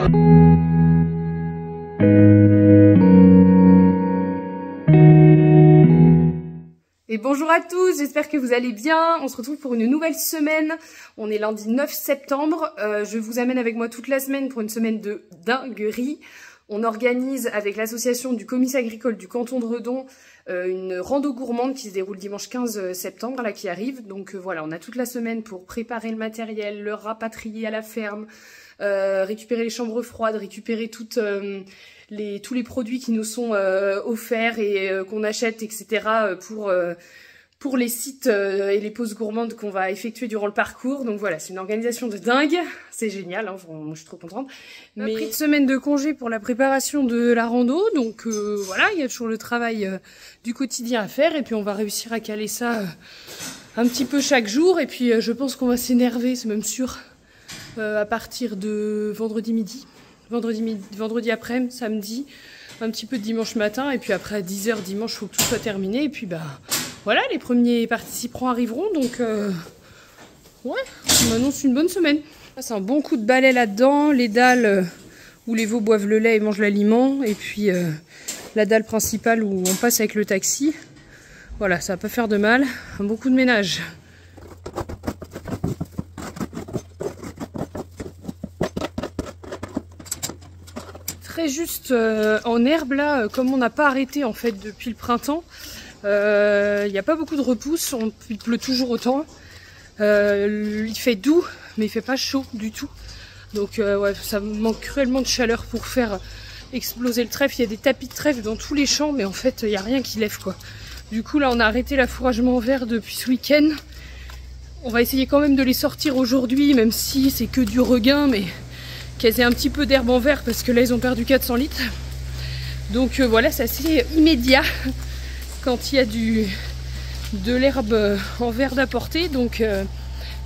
Et bonjour à tous, j'espère que vous allez bien. On se retrouve pour une nouvelle semaine. On est lundi 9 septembre. Je vous amène avec moi toute la semaine pour une semaine de dinguerie. On organise avec l'association du comice agricole du canton de Redon une rando gourmande qui se déroule dimanche 15 septembre, là qui arrive. Donc voilà, on a toute la semaine pour préparer le matériel, le rapatrier à la ferme, récupérer les chambres froides, récupérer tous les produits qui nous sont offerts et qu'on achète, etc. pour les sites et les pauses gourmandes qu'on va effectuer durant le parcours. Donc voilà, c'est une organisation de dingue, c'est génial, hein, moi je suis trop contente. On a pris une semaine de congé pour la préparation de la rando, donc voilà, il y a toujours le travail du quotidien à faire, et puis on va réussir à caler ça un petit peu chaque jour, et puis je pense qu'on va s'énerver, c'est même sûr, à partir de vendredi midi. Vendredi après-midi, samedi, un petit peu de dimanche matin, et puis après à 10 h dimanche, il faut que tout soit terminé, et puis bah voilà, les premiers participants arriveront, donc ouais, on m'annonce une bonne semaine. C'est un bon coup de balai là-dedans, les dalles où les veaux boivent le lait et mangent l'aliment, et puis la dalle principale où on passe avec le taxi. Voilà, ça va pas faire de mal, un bon coup de ménage. Très juste en herbe là, comme on n'a pas arrêté en fait depuis le printemps, il n'y a pas beaucoup de repousse, il pleut toujours autant, il fait doux mais il fait pas chaud du tout, donc ouais, ça manque cruellement de chaleur pour faire exploser le trèfle. Il y a des tapis de trèfle dans tous les champs, mais en fait il n'y a rien qui lève quoi. Du coup là on a arrêté l'affouragement vert depuis ce week-end, on va essayer quand même de les sortir aujourd'hui, même si c'est que du regain, mais qu'elles aient un petit peu d'herbe en vert, parce que là ils ont perdu 400 litres. Donc voilà, c'est assez immédiat quand il y a de l'herbe en vert d'apporter. Donc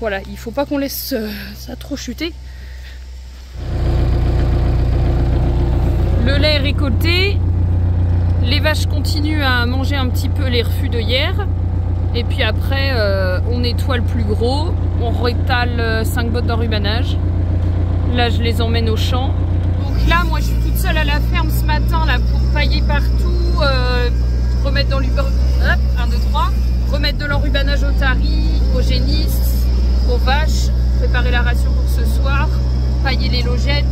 voilà, il faut pas qu'on laisse ça trop chuter. Le lait est récolté, les vaches continuent à manger un petit peu les refus de hier, et puis après on nettoie le plus gros, on rétale 5 bottes d'enrubanage. Là, je les emmène au champ. Donc là, moi, je suis toute seule à la ferme ce matin là pour pailler partout, remettre dans remettre de l'enrubanage au tari, aux génisses, aux vaches, préparer la ration pour ce soir, pailler les logettes.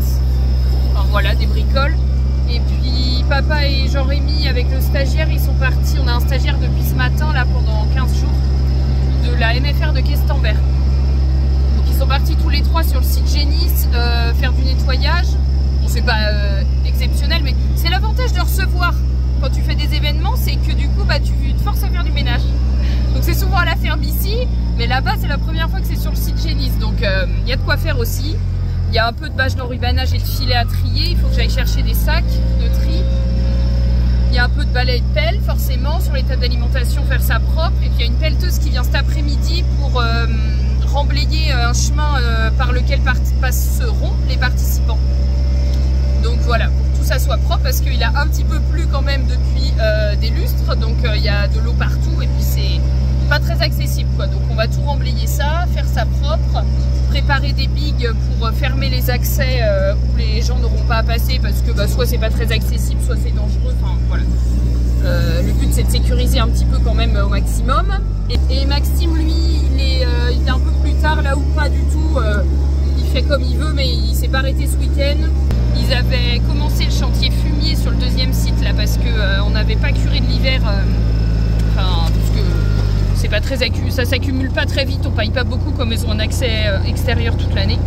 Enfin voilà, des bricoles. Et puis papa et Jean-Rémy avec le stagiaire, ils sont partis. On a un stagiaire depuis ce matin là pendant 15 jours de la MFR de Questembert. Ils sont partis tous les trois sur le site Génis faire du nettoyage. Bon, c'est pas exceptionnel, mais c'est l'avantage de recevoir quand tu fais des événements, c'est que du coup bah, tu te forces à faire du ménage. Donc c'est souvent à la ferme ici, mais là-bas c'est la première fois que c'est sur le site Génis, donc il y a de quoi faire aussi. Il y a un peu de bâche d'enrubanage et de filet à trier, il faut que j'aille chercher des sacs de tri. Il y a un peu de balai et de pelle forcément, sur les tables d'alimentation faire ça propre, et puis il y a une pelleteuse qui vient cet après-midi pour remblayer un chemin par lequel passeront les participants. Donc voilà, pour que tout ça soit propre, parce qu'il a un petit peu plu quand même depuis des lustres, donc il y a de l'eau partout, et puis c'est pas très accessible quoi. Donc on va tout remblayer ça, faire ça propre, préparer des bigues pour fermer les accès où les gens n'auront pas à passer, parce que bah, soit c'est pas très accessible, soit c'est dangereux, enfin voilà. Le but c'est de sécuriser un petit peu quand même au maximum. Et Maxime lui il est un peu plus tard là, ou pas du tout, il fait comme il veut, mais il s'est pas arrêté ce week-end. Ils avaient commencé le chantier fumier sur le deuxième site là, parce que on n'avait pas curé de l'hiver, enfin parce que c'est pas très ça s'accumule pas très vite, on paye pas beaucoup comme ils ont un accès extérieur toute l'année.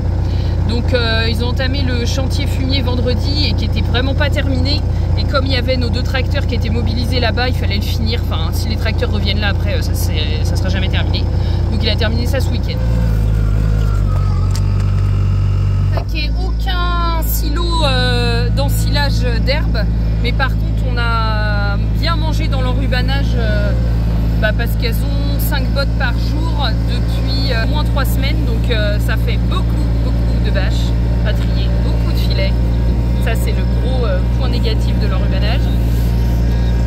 Donc ils ont entamé le chantier fumier vendredi, et qui était vraiment pas terminé, et comme il y avait nos 2 tracteurs qui étaient mobilisés là-bas, il fallait le finir, enfin si les tracteurs reviennent là après ça sera jamais terminé. Donc il a terminé ça ce week-end. Okay, aucun silo d'ensilage d'herbe, mais par contre on a bien mangé dans l'enrubanage parce qu'elles ont 5 bottes par jour depuis au moins 3 semaines, donc ça fait beaucoup de vaches à trier, beaucoup de filets. Ça c'est le gros point négatif de l'enrubanage.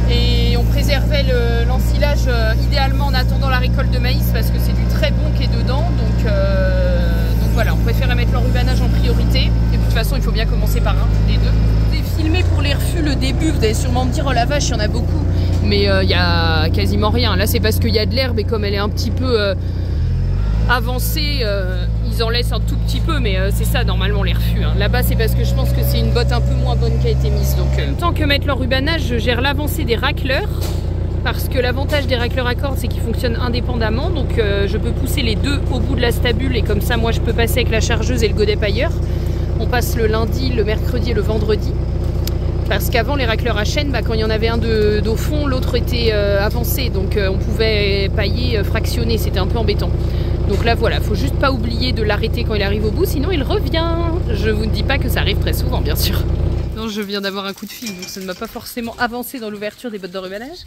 Et on préservait l'ensilage idéalement en attendant la récolte de maïs, parce que c'est du très bon qui est dedans, donc voilà, on préférait mettre l'enrubanage en priorité. Et puis toute façon, il faut bien commencer par un des deux. J'ai filmé pour les refus le début, vous allez sûrement me dire oh la vache, il y en a beaucoup. Mais il y a quasiment rien. Là, c'est parce qu'il y a de l'herbe et comme elle est un petit peu avancée, ils en laissent un tout petit peu. Mais c'est ça, normalement, les refus. Hein. Là-bas, c'est parce que je pense que c'est une botte un peu moins bonne qui a été mise. Donc, en même temps que mettre l'enrubanage, je gère l'avancée des racleurs. Parce que l'avantage des racleurs à cordes, c'est qu'ils fonctionnent indépendamment. Donc, je peux pousser les deux au bout de la stabule. Et comme ça, moi, je peux passer avec la chargeuse et le godet pailleur. On passe le lundi, le mercredi et le vendredi. Parce qu'avant, les racleurs à chaîne, quand il y en avait un d'au fond, l'autre était avancé. Donc on pouvait pailler fractionné, c'était un peu embêtant. Donc là, voilà, faut juste pas oublier de l'arrêter quand il arrive au bout, sinon il revient. Je vous ne dis pas que ça arrive très souvent, bien sûr. Non, je viens d'avoir un coup de fil, donc ça ne m'a pas forcément avancé dans l'ouverture des bottes d'enrubanage.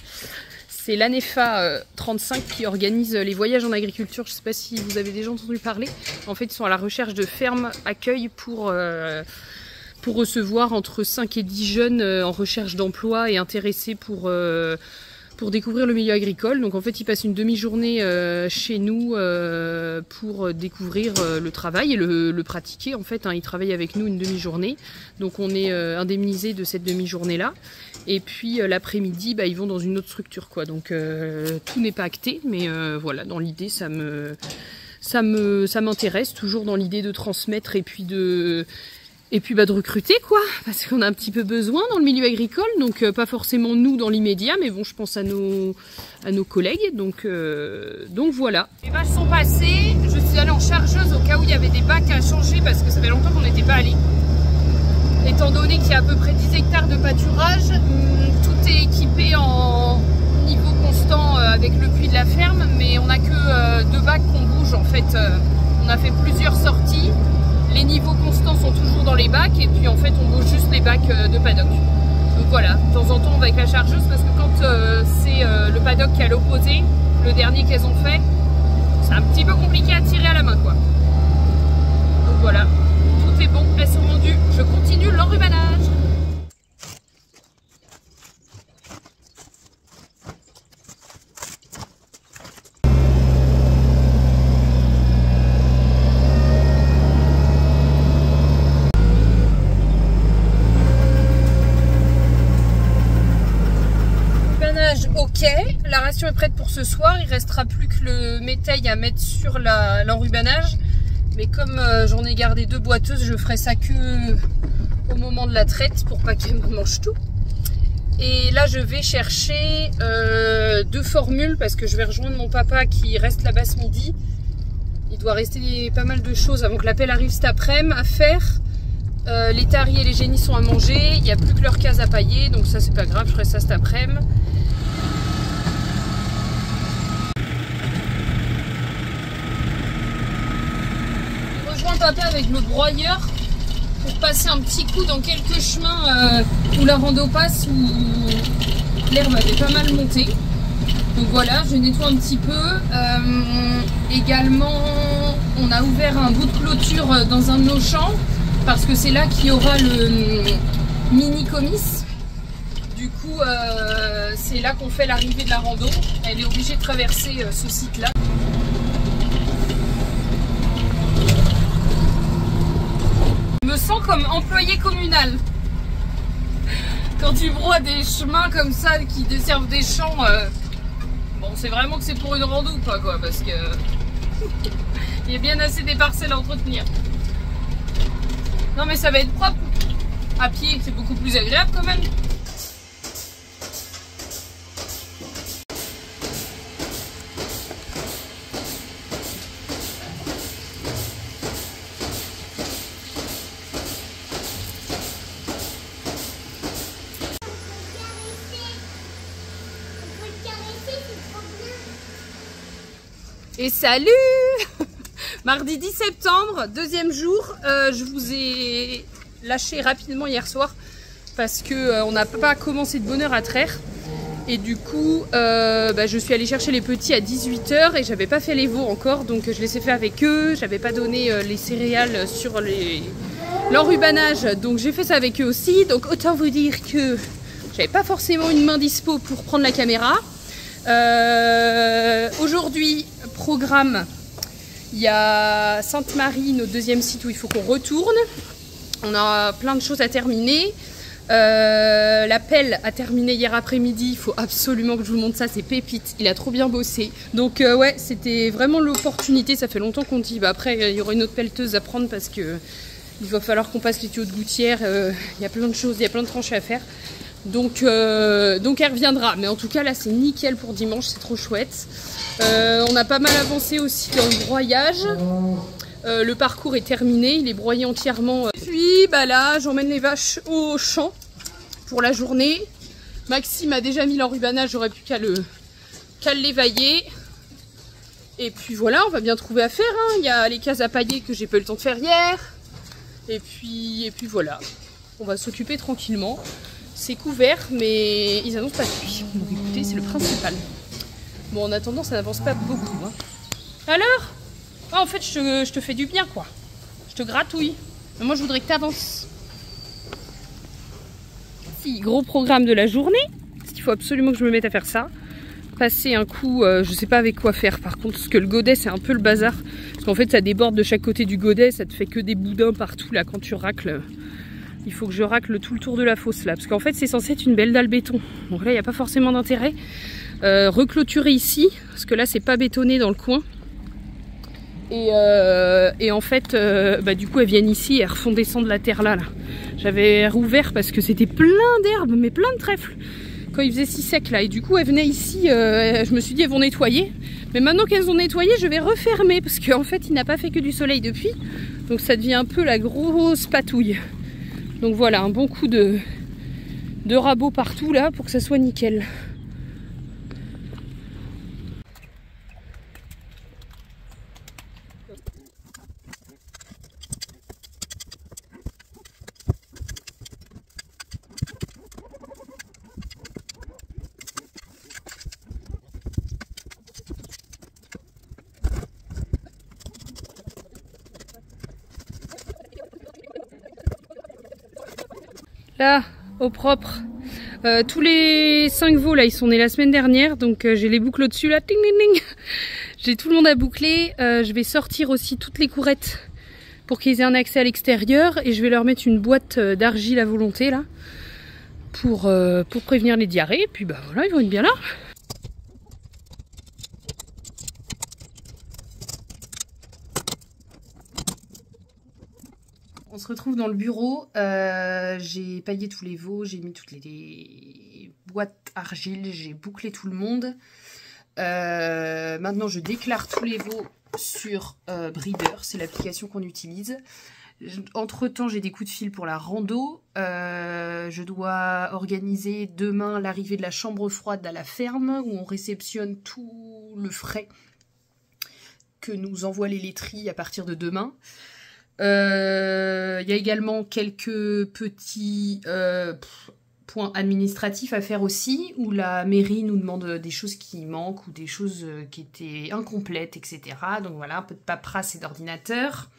C'est l'ANEFA 35 qui organise les voyages en agriculture. Je ne sais pas si vous avez déjà entendu parler. En fait, ils sont à la recherche de fermes accueil pour recevoir entre 5 et 10 jeunes en recherche d'emploi et intéressés pour découvrir le milieu agricole. Donc en fait, ils passent une demi-journée chez nous pour découvrir le travail et le pratiquer. En fait, hein, ils travaillent avec nous une demi-journée. Donc on est indemnisé de cette demi-journée-là. Et puis l'après-midi, ils vont dans une autre structure, quoi. Donc tout n'est pas acté, mais voilà, dans l'idée, ça m'intéresse, toujours dans l'idée de transmettre et puis de recruter, quoi, parce qu'on a un petit peu besoin dans le milieu agricole, donc pas forcément nous dans l'immédiat, mais bon, je pense à nos collègues, donc voilà. Les vaches sont passées, je suis allée en chargeuse au cas où il y avait des bacs à changer, parce que ça fait longtemps qu'on n'était pas allé. Étant donné qu'il y a à peu près 10 hectares de pâturage, tout est équipé en niveau constant avec le puits de la ferme, mais on n'a que 2 bacs qu'on bouge, en fait, on a fait plusieurs sorties. Les niveaux constants sont toujours dans les bacs et puis en fait on bouge juste les bacs de paddock. Donc voilà, de temps en temps on va avec la chargeuse parce que quand c'est le paddock qui est à l'opposé, le dernier qu'elles ont fait, c'est un petit peu compliqué à tirer à la main, quoi. Donc voilà, tout est bon, elles sont vendues. Je continue l'enrubanage. Ok, la ration est prête pour ce soir, il restera plus que le métail à mettre sur l'enrubanage. Mais comme j'en ai gardé 2 boiteuses, je ferai ça que au moment de la traite pour pas qu'elle me mange tout. Et là je vais chercher 2 formules parce que je vais rejoindre mon papa qui reste là-bas ce midi. Il doit rester pas mal de choses avant que l'appel arrive cet après-midi à faire. Les taris et les génies sont à manger, il n'y a plus que leur case à pailler, donc ça c'est pas grave, je ferai ça cet après-midi. Papa avec le broyeur pour passer un petit coup dans quelques chemins où la rando passe, où l'herbe avait pas mal monté. Donc voilà, je nettoie un petit peu. Également, on a ouvert un bout de clôture dans un de nos champs parce que c'est là qu'il y aura le mini comice. Du coup, c'est là qu'on fait l'arrivée de la rando. Elle est obligée de traverser ce site-là. Je me sens comme employé communal. Quand tu broies des chemins comme ça qui desservent des champs, bon, c'est vraiment que c'est pour une rando ou pas, quoi, parce que il y a bien assez des parcelles à entretenir. Non mais ça va être propre. À pied, c'est beaucoup plus agréable quand même. Et salut! Mardi 10 septembre, 2e jour, je vous ai lâché rapidement hier soir parce que on n'a pas commencé de bonne heure à traire. Et du coup, je suis allée chercher les petits à 18 h et j'avais pas fait les veaux encore, donc je les ai fait avec eux. J'avais pas donné les céréales sur l'enrubanage, donc j'ai fait ça avec eux aussi. Donc autant vous dire que j'avais pas forcément une main dispo pour prendre la caméra. Aujourd'hui, programme, il y a Sainte-Marie, notre 2e site où il faut qu'on retourne. On a plein de choses à terminer. L'appel a terminé hier après-midi. Il faut absolument que je vous montre ça. C'est pépite. Il a trop bien bossé. Donc ouais, c'était vraiment l'opportunité. Ça fait longtemps qu'on dit. Bah, après, il y aura une autre pelleteuse à prendre parce que il va falloir qu'on passe les tuyaux de gouttière. Il y a plein de choses, il y a plein de tranchées à faire. Donc elle reviendra. Mais en tout cas, là, c'est nickel pour dimanche. C'est trop chouette. On a pas mal avancé aussi dans le broyage. Le parcours est terminé, il est broyé entièrement. Puis bah là, j'emmène les vaches au champ pour la journée. Maxime a déjà mis l'enrubanage, j'aurais plus qu'à l'évailler. Et puis voilà, on va bien trouver à faire. Hein. Il y a les cases à pailler que j'ai pas eu le temps de faire hier. Et puis voilà, on va s'occuper tranquillement. C'est couvert, mais ils annoncent pas de pluie. Donc écoutez, c'est le principal. Bon, en attendant, ça n'avance pas beaucoup. Hein. Alors ? Ah, en fait, je te fais du bien, quoi. Je te gratouille. Mais moi, je voudrais que tu avances. Si, gros programme de la journée. Parce qu'il faut absolument que je me mette à faire ça. Passer un coup, je sais pas avec quoi faire. Par contre, parce que le godet, c'est un peu le bazar. Parce qu'en fait, ça déborde de chaque côté du godet. Ça te fait que des boudins partout, là, quand tu racles. Il faut que je racle tout le tour de la fosse, là. Parce qu'en fait, c'est censé être une belle dalle béton. Donc là, il n'y a pas forcément d'intérêt. Reclôturer ici. Parce que là, c'est pas bétonné dans le coin. Et en fait, bah, du coup, elles viennent ici et elles refont descendre la terre là. J'avais rouvert parce que c'était plein d'herbes, mais plein de trèfles. Quand il faisait si sec là. Et du coup, elles venaient ici, je me suis dit, elles vont nettoyer. Mais maintenant qu'elles ont nettoyé, je vais refermer. Parce qu'en fait, il n'a pas fait que du soleil depuis. Donc ça devient un peu la grosse patouille. Donc voilà, un bon coup de rabot partout là pour que ça soit nickel. Là, au propre, tous les 5 veaux là, ils sont nés la semaine dernière, donc j'ai les boucles au-dessus là, ting ting ting. J'ai tout le monde à boucler. Je vais sortir aussi toutes les courettes pour qu'ils aient un accès à l'extérieur et je vais leur mettre une boîte d'argile à volonté là pour prévenir les diarrhées. Et puis bah voilà, ils vont être bien là. On se retrouve dans le bureau, j'ai paillé tous les veaux, j'ai mis toutes les boîtes argile, j'ai bouclé tout le monde. Maintenant je déclare tous les veaux sur Breeder, c'est l'application qu'on utilise. Entre temps j'ai des coups de fil pour la rando, je dois organiser demain l'arrivée de la chambre froide à la ferme où on réceptionne tout le frais que nous envoient les laiteries à partir de demain. Il y a également quelques petits points administratifs à faire aussi, où la mairie nous demande des choses qui manquent ou des choses qui étaient incomplètes, etc. Donc voilà, un peu de paperasse et d'ordinateur.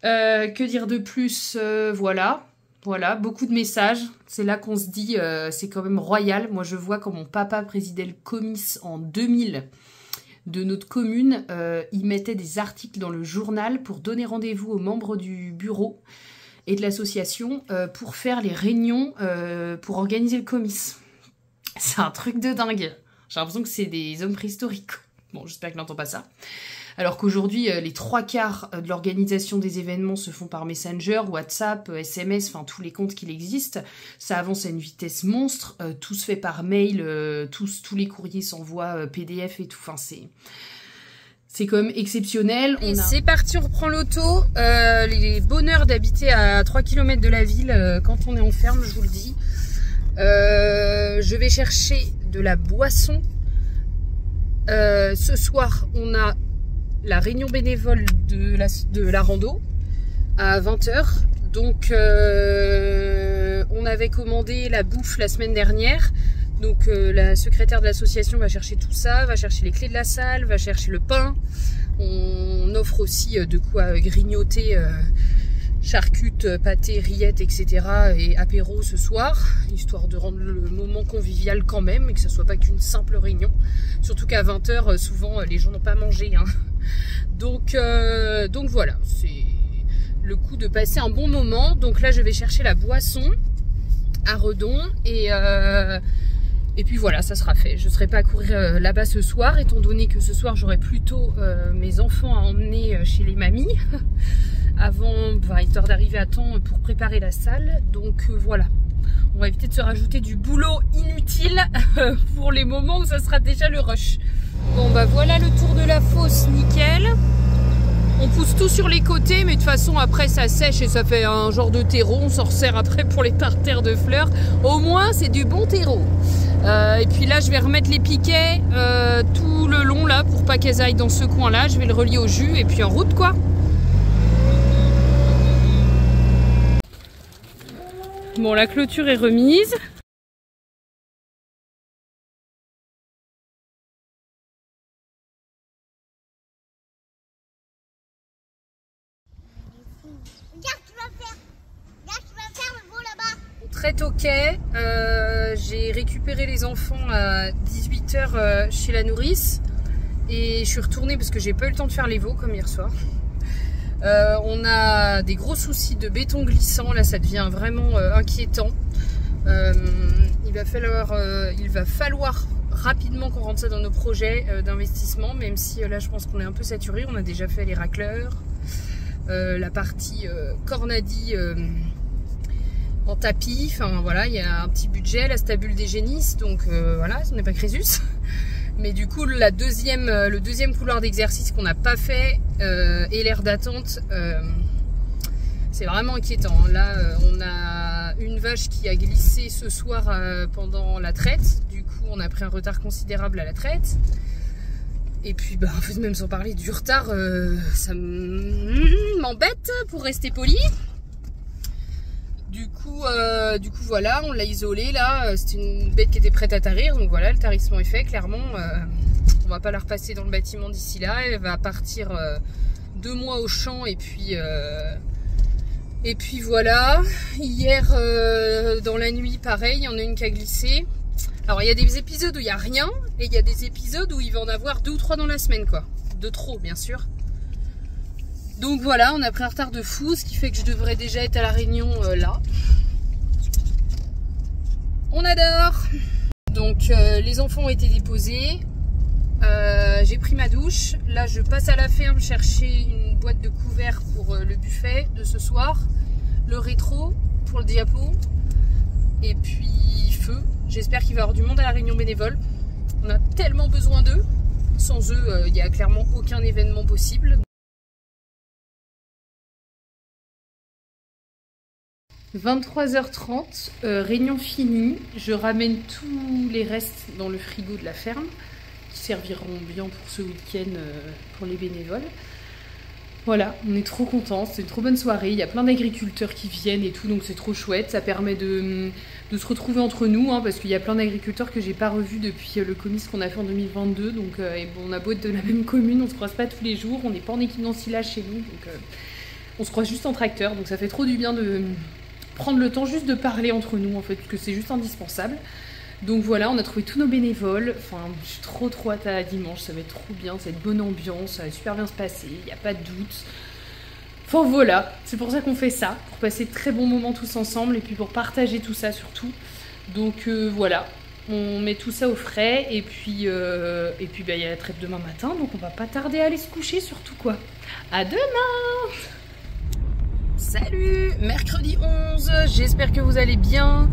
Que dire de plus, voilà, beaucoup de messages. C'est là qu'on se dit, c'est quand même royal. Moi je vois quand mon papa présidait le comice en 2000 de notre commune, il mettait des articles dans le journal pour donner rendez-vous aux membres du bureau et de l'association pour faire les réunions pour organiser le comice. C'est un truc de dingue. J'ai l'impression que c'est des hommes préhistoriques. Bon, j'espère qu'il n'entend pas ça. Alors qu'aujourd'hui, les 3/4 de l'organisation des événements se font par Messenger, WhatsApp, SMS, enfin tous les comptes qu'il existe. Ça avance à une vitesse monstre, tout se fait par mail, tous les courriers s'envoient PDF et tout. Enfin, c'est quand même exceptionnel. Et c'est parti, on reprend l'auto. Les bonheurs d'habiter à 3 km de la ville quand on est en ferme, je vous le dis. Je vais chercher de la boisson. Ce soir, on a la réunion bénévole de la rando à 20 h. Donc on avait commandé la bouffe la semaine dernière. Donc la secrétaire de l'association va chercher tout ça, va chercher les clés de la salle, va chercher le pain. On offre aussi de quoi grignoter, charcutes, pâtés, rillettes, etc. et apéro ce soir, histoire de rendre le moment convivial quand même et que ça soit pas qu'une simple réunion. Surtout qu'à 20 h, souvent les gens n'ont pas mangé. Hein. Donc voilà, le coup de passer un bon moment. Donc là je vais chercher la boisson à Redon et puis voilà, ça sera fait. Je ne serai pas à courir là-bas ce soir, étant donné que ce soir j'aurai plutôt mes enfants à emmener chez les mamies avant, histoire d'arriver à temps pour préparer la salle. Donc voilà, on va éviter de se rajouter du boulot inutile pour les moments où ça sera déjà le rush. Bon bah voilà le tour de la fosse, nickel. On pousse tout sur les côtés, mais de toute façon après ça sèche et ça fait un genre de terreau. On s'en resserre après pour les parterres de fleurs. Au moins c'est du bon terreau. Et puis là je vais remettre les piquets tout le long là pour pas qu'elles aillent dans ce coin là. Je vais le relier au jus et puis en route quoi. Bon, la clôture est remise. Très toquet, j'ai récupéré les enfants à 18 h chez la nourrice et je suis retournée parce que j'ai pas eu le temps de faire les veaux comme hier soir. On a des gros soucis de béton glissant, là ça devient vraiment inquiétant. Il va falloir rapidement qu'on rentre ça dans nos projets d'investissement, même si là je pense qu'on est un peu saturé. On a déjà fait les racleurs, la partie cornadie en tapis, enfin voilà, il y a un petit budget, la stabule des génisses, donc voilà, ce n'est pas Crésus. Mais du coup, le deuxième couloir d'exercice qu'on n'a pas fait et l'aire d'attente, c'est vraiment inquiétant. Là, on a une vache qui a glissé ce soir pendant la traite. Du coup, on a pris un retard considérable à la traite. Et puis, en fait, même sans parler du retard, ça m'embête pour rester poli. Du coup, voilà, on l'a isolée là. C'était une bête qui était prête à tarir. Donc voilà, le tarissement est fait. Clairement, on va pas la repasser dans le bâtiment d'ici là. Elle va partir 2 mois au champ et puis voilà. Hier, dans la nuit, pareil, il y en a une qui a glissé. Alors il y a des épisodes où il n'y a rien et il y a des épisodes où il va en avoir 2 ou 3 dans la semaine quoi. De trop, bien sûr. Donc voilà, on a pris un retard de fou, ce qui fait que je devrais déjà être à la réunion là. On adore. Donc les enfants ont été déposés. J'ai pris ma douche. Là je passe à la ferme chercher une boîte de couverts pour le buffet de ce soir. Le rétro pour le diapo. Et puis feu. J'espère qu'il va y avoir du monde à la réunion bénévole. On a tellement besoin d'eux. Sans eux, il n'y a clairement aucun événement possible. 23h30, réunion finie. Je ramène tous les restes dans le frigo de la ferme qui serviront bien pour ce week-end pour les bénévoles. Voilà, on est trop contents, c'est une trop bonne soirée. Il y a plein d'agriculteurs qui viennent et tout, donc c'est trop chouette. Ça permet de se retrouver entre nous, hein, parce qu'il y a plein d'agriculteurs que j'ai pas revus depuis le comice qu'on a fait en 2022. Donc on a beau être de la même commune, on se croise pas tous les jours, on n'est pas en équipe d'ensilage chez nous, donc on se croise juste en tracteur. Donc ça fait trop du bien de prendre le temps juste de parler entre nous en fait, parce que c'est juste indispensable. Donc voilà, on a trouvé tous nos bénévoles. Enfin, je suis trop hâte à dimanche, ça va être trop bien, ça va être bonne ambiance, ça va super bien se passer, il n'y a pas de doute. Enfin voilà, c'est pour ça qu'on fait ça, pour passer de très bons moments tous ensemble et puis pour partager tout ça surtout. Donc voilà, on met tout ça au frais et puis il y a la traite demain matin, donc on va pas tarder à aller se coucher surtout quoi. À demain! Salut, mercredi 11, j'espère que vous allez bien.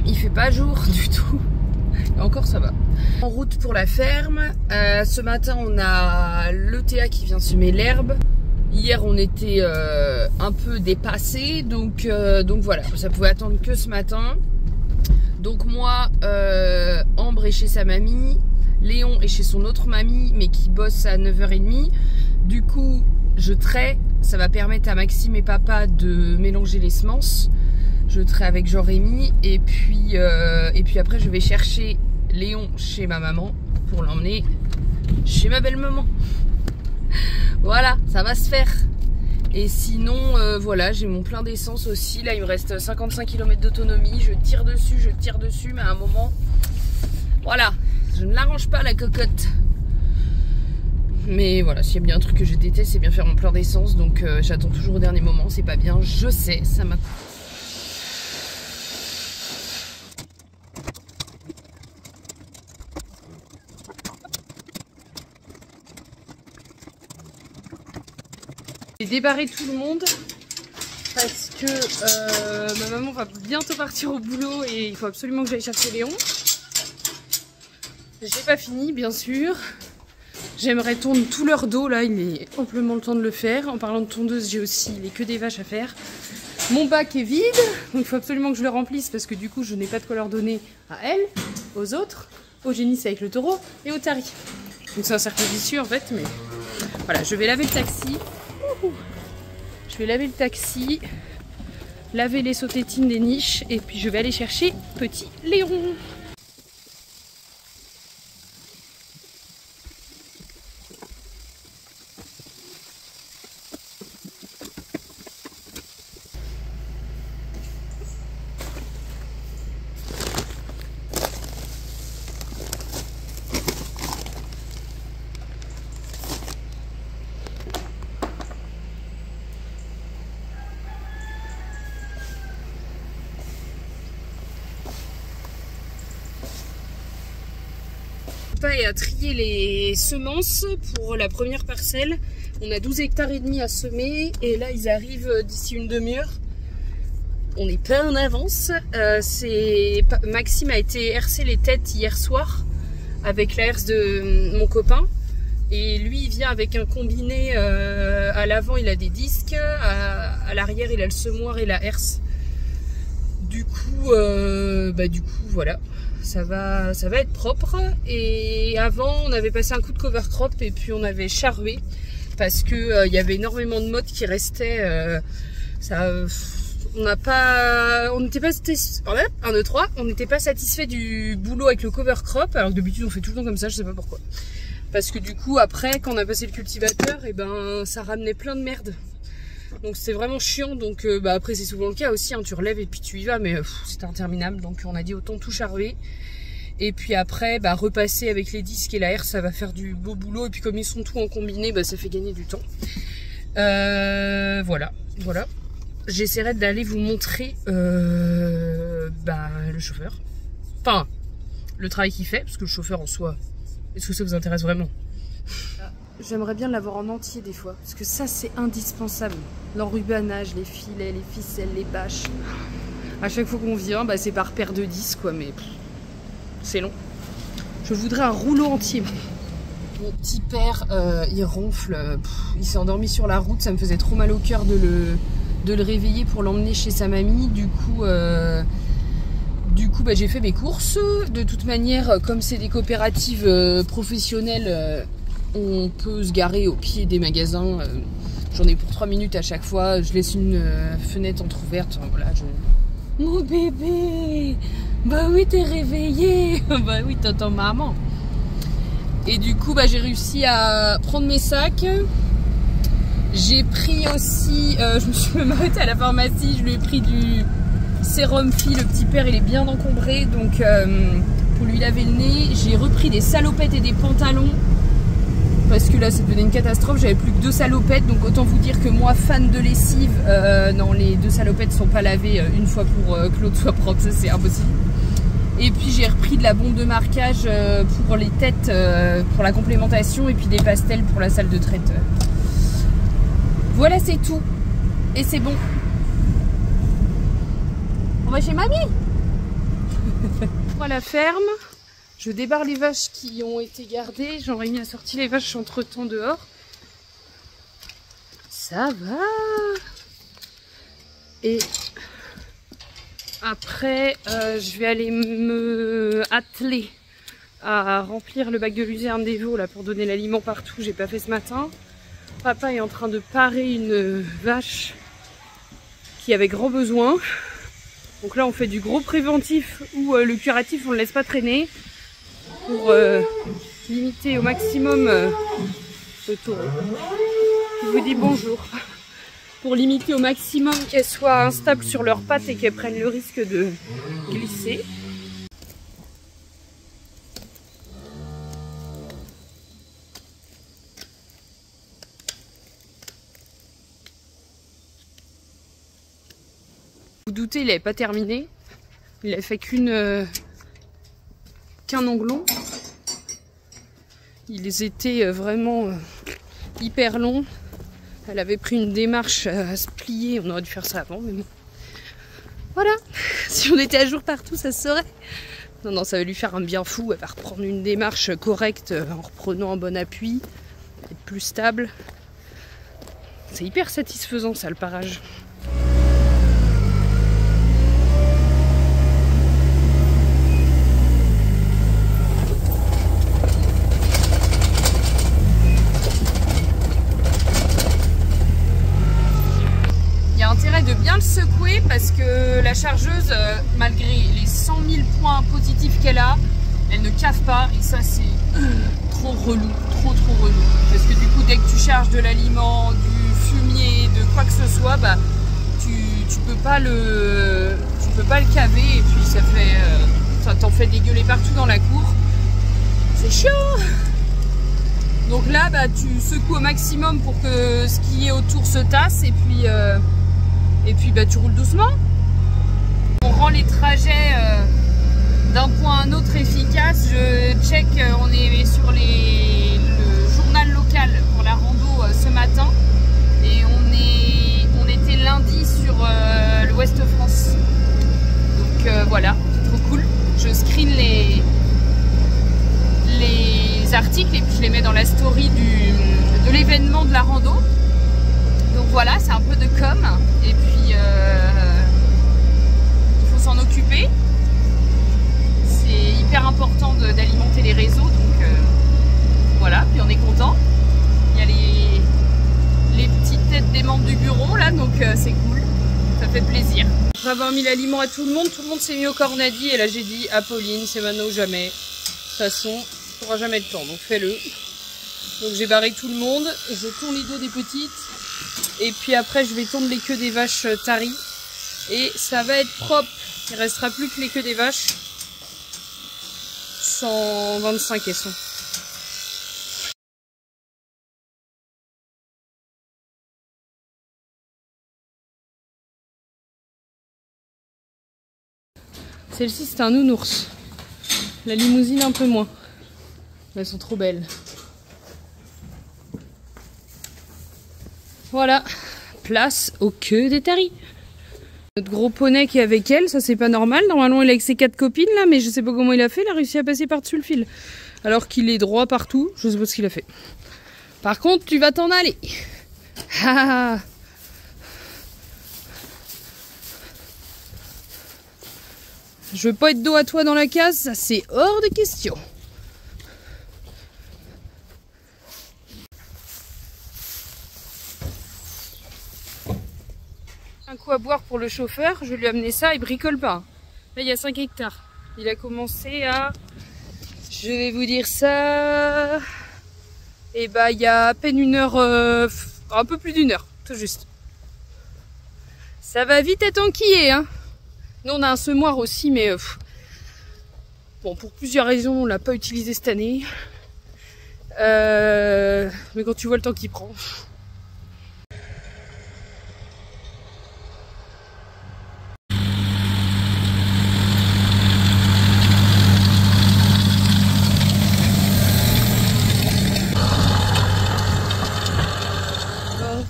Il fait pas jour du tout. Et encore ça va. En route pour la ferme. Ce matin on a l'ETA qui vient semer l'herbe. Hier on était un peu dépassés, donc voilà, ça pouvait attendre que ce matin. Donc moi, Ambre est chez sa mamie, Léon est chez son autre mamie mais qui bosse à 9h30. Du coup je traite, ça va permettre à Maxime et papa de mélanger les semences. Je traite avec Jean-Rémy et puis après je vais chercher Léon chez ma maman pour l'emmener chez ma belle-maman. Voilà, ça va se faire. Et sinon, voilà, j'ai mon plein d'essence aussi. Là, il me reste 55 km d'autonomie. Je tire dessus, mais à un moment, voilà, je ne l'arrange pas la cocotte. Mais voilà, s'il y a bien un truc que je déteste, c'est bien faire mon plein d'essence. Donc j'attends toujours au dernier moment, c'est pas bien, je sais, ça m'a... J'ai débarré tout le monde parce que ma maman va bientôt partir au boulot et il faut absolument que j'aille chercher Léon. J'ai pas fini, bien sûr. J'aimerais tondre tout leur dos, là, il est amplement le temps de le faire. En parlant de tondeuse, j'ai aussi les queues des vaches à faire. Mon bac est vide, donc il faut absolument que je le remplisse parce que du coup, je n'ai pas de quoi leur donner à elles, aux autres, au génisse avec le taureau et au tari. Donc c'est un cercle vicieux en fait, mais voilà, je vais laver le taxi. Je vais laver le taxi, laver les sautétines des niches et puis je vais aller chercher petit Léon. Et à trier les semences pour la première parcelle. On a 12 hectares et demi à semer et là ils arrivent d'ici une demi-heure. On n'est pas en avance. Maxime a été hercer les têtes hier soir avec la herse de mon copain et lui il vient avec un combiné. À l'avant il a des disques, à l'arrière il a le semoir et la herse. Du coup voilà. Ça va être propre. Et avant on avait passé un coup de cover crop et puis on avait charrué parce que y avait énormément de mottes qui restaient. On n'était pas satisfait du boulot avec le cover crop, alors que d'habitude on fait tout le temps comme ça, je sais pas pourquoi. Parce que du coup après quand on a passé le cultivateur, et ben ça ramenait plein de merde. Donc c'était vraiment chiant, donc après c'est souvent le cas aussi, hein, tu relèves et puis tu y vas, mais c'était interminable, donc on a dit autant tout charruer. Et puis après, repasser avec les disques et la herse, ça va faire du beau boulot, et puis comme ils sont tous en combiné, ça fait gagner du temps. Voilà. J'essaierai d'aller vous montrer le chauffeur. Enfin, le travail qu'il fait, parce que le chauffeur en soi, est-ce que ça vous intéresse vraiment ? J'aimerais bien l'avoir en entier des fois, parce que ça c'est indispensable. L'enrubanage, les filets, les ficelles, les bâches. À chaque fois qu'on vient, c'est par paire de 10 quoi, mais c'est long. Je voudrais un rouleau entier. Mon petit père, il ronfle, il s'est endormi sur la route, ça me faisait trop mal au cœur de le réveiller pour l'emmener chez sa mamie. Du coup, j'ai fait mes courses. De toute manière, comme c'est des coopératives professionnelles, on peut se garer au pied des magasins. J'en ai pour 3 minutes à chaque fois. Je laisse une fenêtre entrouverte. Voilà, Mon bébé, bah oui, t'es réveillé. Bah oui, t'entends maman. Et du coup, j'ai réussi à prendre mes sacs. J'ai pris aussi, je me suis même arrêtée à la pharmacie. Je lui ai pris du sérum fille. Le petit père, il est bien encombré, donc pour lui laver le nez. J'ai repris des salopettes et des pantalons. Parce que là ça devenait une catastrophe, j'avais plus que 2 salopettes, donc autant vous dire que moi fan de lessive, non, les 2 salopettes sont pas lavées une fois pour que l'autre soit propre, ça c'est impossible. Et puis j'ai repris de la bombe de marquage pour les têtes, pour la complémentation, et puis des pastels pour la salle de traite. Voilà, c'est tout. Et c'est bon. On va chez mamie. À la ferme. Je débarre les vaches qui ont été gardées. Jean-Rémy a sorti les vaches entre-temps dehors. Ça va. Et après, je vais aller me atteler à remplir le bac de luzerne des veaux là, pour donner l'aliment partout. J'ai pas fait ce matin. Papa est en train de parer une vache qui avait grand besoin. Donc là, on fait du gros préventif ou le curatif, on ne le laisse pas traîner. Pour limiter au maximum le taureau. Je vous dis bonjour. Pour limiter au maximum qu'elles soient instables sur leurs pattes et qu'elles prennent le risque de glisser. Vous doutez, il n'avait pas terminé. Il n'avait fait qu'un onglon. Ils étaient vraiment hyper longs. Elle avait pris une démarche à se plier. On aurait dû faire ça avant, mais bon. Voilà. Si on était à jour partout, ça se saurait. Non, non, ça va lui faire un bien fou. Elle va reprendre une démarche correcte en reprenant un bon appui. Être plus stable. C'est hyper satisfaisant, ça, le parage. De bien le secouer parce que la chargeuse, malgré les 100 000 points positifs qu'elle a, elle ne cave pas et ça c'est trop relou, trop relou. Parce que du coup dès que tu charges de l'aliment, du fumier, de quoi que ce soit, bah tu peux pas le caver et puis ça fait ça t'en fait dégueuler partout dans la cour. C'est chiant. Donc là bah tu secoues au maximum pour que ce qui est autour se tasse et puis bah, tu roules doucement. On rend les trajets d'un point à un autre efficaces. Je check, on est sur le journal local pour la rando ce matin. Et on était lundi sur l'Ouest France. Donc voilà, c'est trop cool. Je screen les articles et puis je les mets dans la story de l'événement de la rando. Donc voilà, c'est un peu de com. Et puis il faut s'en occuper. C'est hyper important d'alimenter les réseaux. Donc voilà, puis on est content. Il y a les petites têtes des membres du bureau là, donc c'est cool. Ça fait plaisir. Après avoir mis l'aliment à tout le monde s'est mis au cornadi. Et là j'ai dit à Pauline, c'est maintenant ou jamais. De toute façon, tu n'auras jamais le temps, donc fais-le. Donc j'ai barré tout le monde. Je tourne les dos des petites. Et puis après je vais tondre les queues des vaches taries et ça va être propre. Il restera plus que les queues des vaches. 125 elles sont. Celle-ci c'est un nounours. La limousine un peu moins. Elles sont trop belles. Voilà, place aux queues des taris. Notre gros poney qui est avec elle, ça c'est pas normal. Normalement il est avec ses 4 copines là, mais je sais pas comment il a fait. Il a réussi à passer par-dessus le fil. Alors qu'il est droit partout, je sais pas ce qu'il a fait. Par contre, tu vas t'en aller. Je veux pas être dos à toi dans la case, ça c'est hors de question. Un coup à boire pour le chauffeur, je lui ai amené ça, il bricole pas. Là il y a 5 hectares. Il a commencé à, je vais vous dire ça, et bah il y a à peine une heure, un peu plus d'une heure, tout juste. Ça va vite être enquillé, hein. Nous on a un semoir aussi, mais bon, pour plusieurs raisons on l'a pas utilisé cette année. Mais quand tu vois le temps qu'il prend.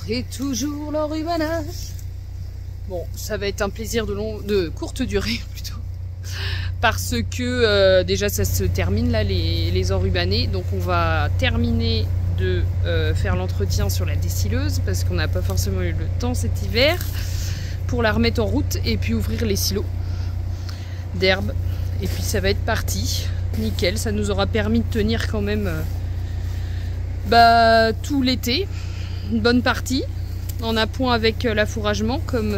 Et toujours l'enrubanage. Bon, ça va être un plaisir de courte durée plutôt. Parce que déjà ça se termine là les enrubanés. Donc on va terminer de faire l'entretien sur la dessilleuse parce qu'on n'a pas forcément eu le temps cet hiver pour la remettre en route et puis ouvrir les silos d'herbe. Et puis ça va être parti. Nickel, ça nous aura permis de tenir quand même tout l'été. Une bonne partie en appoint avec l'affouragement comme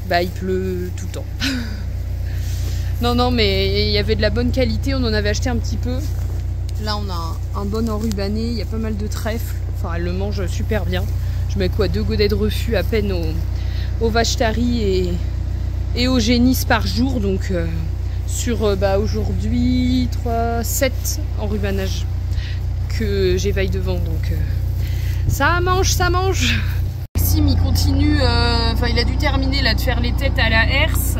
il pleut tout le temps. Non mais il y avait de la bonne qualité, on en avait acheté un petit peu. Là on a un bon enrubané, il y a pas mal de trèfle, enfin elle le mange super bien. Je mets 2 godets de refus à peine aux vaches taries et aux génisses par jour, donc sur aujourd'hui 7 enrubanages que j'éveille devant, donc ça mange. Merci Maxime il continue, il a dû terminer là de faire les têtes à la herse.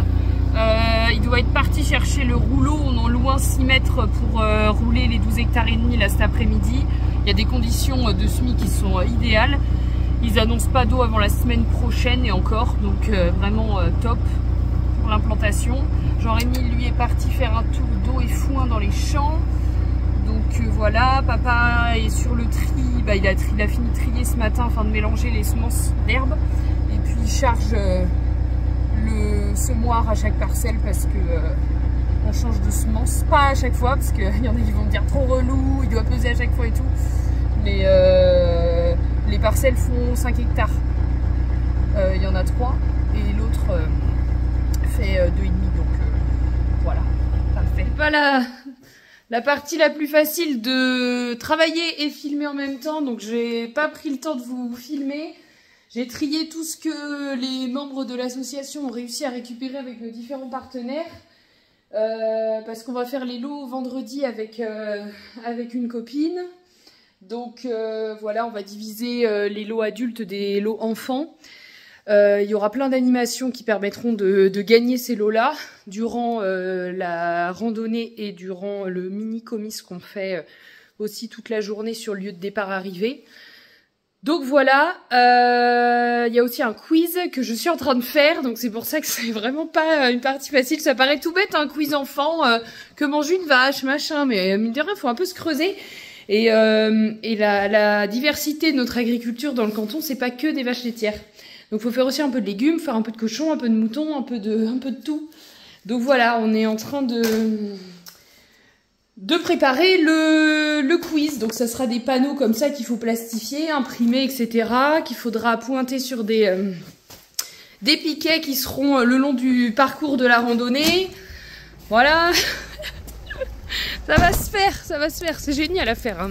Il doit être parti chercher le rouleau, on en loin 6 mètres pour rouler les 12 hectares et demi là cet après-midi. Il y a des conditions de semis qui sont idéales. Ils annoncent pas d'eau avant la semaine prochaine et encore, donc vraiment top pour l'implantation. Jean-Rémy lui est parti faire un tour d'eau et foin dans les champs. Donc voilà, papa est sur le tri, il a fini de trier ce matin afin de mélanger les semences d'herbe. Et puis il charge le semoir à chaque parcelle parce que on change de semence. Pas à chaque fois parce qu'il y en a qui vont me dire trop relou, il doit peser à chaque fois et tout. Mais les parcelles font 5 hectares. Il y en a 3 et l'autre fait 2,5. Donc voilà, parfait. Voilà. La partie la plus facile de travailler et filmer en même temps, donc j'ai pas pris le temps de vous filmer. J'ai trié tout ce que les membres de l'association ont réussi à récupérer avec nos différents partenaires. Parce qu'on va faire les lots vendredi avec une copine. Donc voilà, on va diviser les lots adultes des lots enfants. Il y aura plein d'animations qui permettront de gagner ces lots-là durant la randonnée et durant le mini-comice qu'on fait aussi toute la journée sur le lieu de départ-arrivée. Donc voilà, il y a aussi un quiz que je suis en train de faire, donc c'est pour ça que c'est vraiment pas une partie facile. Ça paraît tout bête, un quiz enfant, que mange une vache, machin, mais mine de rien, faut un peu se creuser. Et la diversité de notre agriculture dans le canton, c'est pas que des vaches laitières. Donc faut faire aussi un peu de légumes, faire un peu de cochon, un peu de mouton, un peu de tout. Donc voilà, on est en train de préparer le quiz. Donc ça sera des panneaux comme ça qu'il faut plastifier, imprimer, etc. Qu'il faudra pointer sur des piquets qui seront le long du parcours de la randonnée. Voilà. Ça va se faire. C'est génial à faire, hein,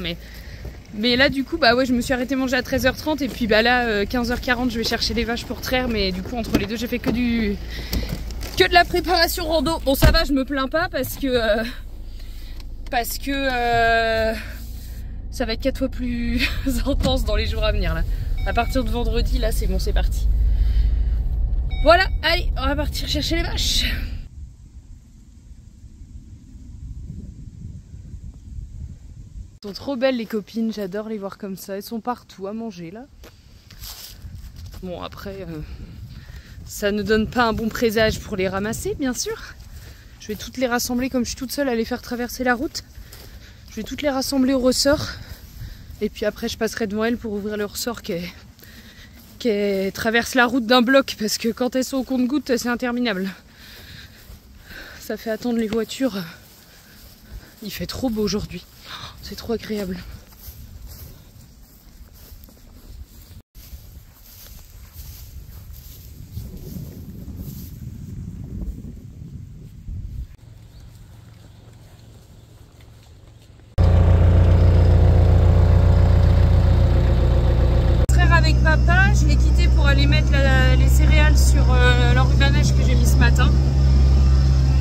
mais là du coup je me suis arrêtée manger à 13h30 et puis là 15h40 je vais chercher les vaches pour traire, mais du coup entre les deux j'ai fait que de la préparation rando. Bon ça va, je me plains pas parce que ça va être 4 fois plus intense dans les jours à venir là. À partir de vendredi là c'est bon, c'est parti. Voilà, allez on va partir chercher les vaches. Elles sont trop belles les copines, j'adore les voir comme ça, elles sont partout à manger là. Bon après, ça ne donne pas un bon présage pour les ramasser bien sûr. Je vais toutes les rassembler comme je suis toute seule à les faire traverser la route. Je vais toutes les rassembler au ressort. Et puis après je passerai devant elles pour ouvrir le ressort qui traverse la route d'un bloc. Parce que quand elles sont au compte-gouttes c'est interminable. Ça fait attendre les voitures. Il fait trop beau aujourd'hui. C'est trop agréable. Avec papa, je l'ai quitté pour aller mettre les céréales sur l'enrubanage que j'ai mis ce matin.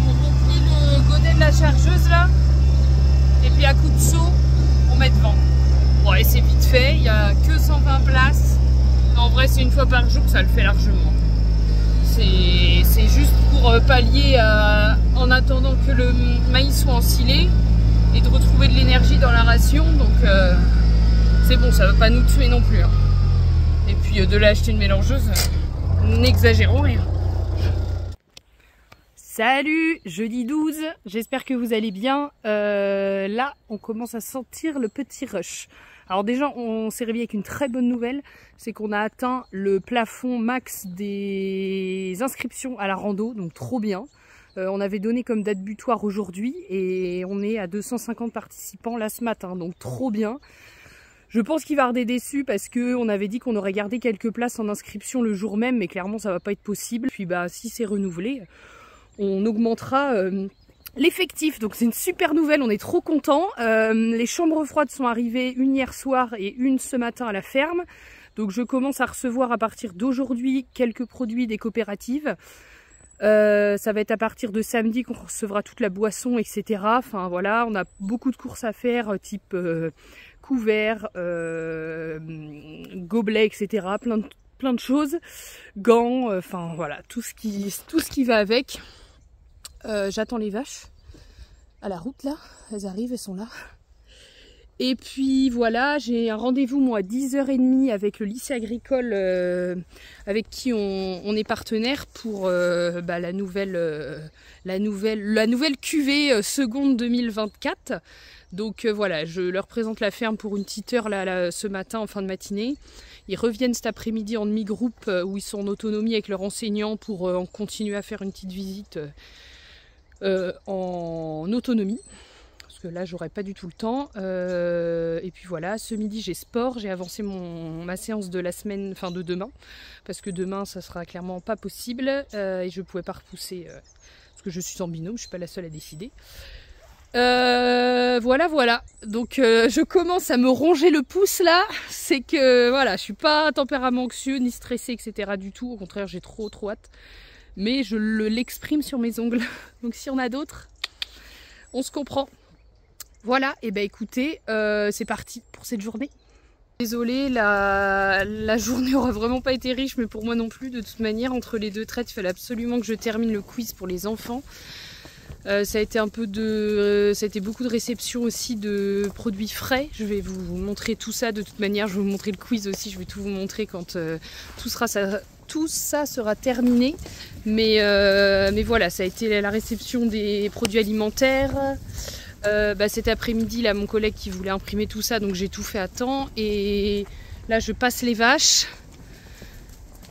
On remplit le godet de la chargeuse là. Et puis à coup de seau, on met devant. Ouais, c'est vite fait, il n'y a que 120 places. En vrai, c'est une fois par jour, ça le fait largement. C'est juste pour pallier en attendant que le maïs soit ensilé et de retrouver de l'énergie dans la ration. Donc c'est bon, ça ne va pas nous tuer non plus. Hein. Et puis de là acheter une mélangeuse, n'exagérons rien. Salut, jeudi 12, j'espère que vous allez bien. Là, on commence à sentir le petit rush. Alors déjà, on s'est réveillé avec une très bonne nouvelle, c'est qu'on a atteint le plafond max des inscriptions à la rando, donc trop bien. On avait donné comme date butoir aujourd'hui et on est à 250 participants là ce matin, donc trop bien. Je pense qu'il va y avoir des déçus parce qu'on avait dit qu'on aurait gardé quelques places en inscription le jour même, mais clairement ça va pas être possible. Puis si c'est renouvelé, on augmentera l'effectif, donc c'est une super nouvelle, on est trop contents. Les chambres froides sont arrivées une hier soir et une ce matin à la ferme. Donc je commence à recevoir à partir d'aujourd'hui quelques produits des coopératives. Ça va être à partir de samedi qu'on recevra toute la boisson, etc. Enfin voilà, on a beaucoup de courses à faire, type couverts, gobelets, etc. plein de choses, gants, enfin voilà, tout ce qui va avec. J'attends les vaches à la route là, elles arrivent, elles sont là. Et puis voilà, j'ai un rendez-vous moi à 10h30 avec le lycée agricole avec qui on est partenaire pour la nouvelle cuvée seconde 2024. Donc voilà, je leur présente la ferme pour une petite heure là, ce matin en fin de matinée. Ils reviennent cet après-midi en demi-groupe où ils sont en autonomie avec leurs enseignants pour continuer à faire une petite visite en autonomie. Parce que là j'aurai pas du tout le temps et puis voilà, ce midi j'ai sport, j'ai avancé ma séance de la semaine, enfin de demain, parce que demain ça sera clairement pas possible et je pouvais pas repousser parce que je suis en binôme, je suis pas la seule à décider. Voilà, donc je commence à me ronger le pouce là, c'est que voilà, je suis pas tempérament anxieux ni stressé etc du tout, au contraire j'ai trop hâte, mais je l'exprime sur mes ongles, donc s'il y en a d'autres, on se comprend. Voilà, et ben écoutez, c'est parti pour cette journée. Désolée, la journée aura vraiment pas été riche, mais pour moi non plus. De toute manière, entre les deux traites, il fallait absolument que je termine le quiz pour les enfants. Ça a été beaucoup de réception aussi de produits frais. Je vais vous montrer tout ça. De toute manière, je vais vous montrer le quiz aussi. Je vais tout vous montrer quand tout ça sera terminé. Mais voilà, ça a été la réception des produits alimentaires. Cet après-midi, là, mon collègue qui voulait imprimer tout ça, donc j'ai tout fait à temps. Et là, je passe les vaches.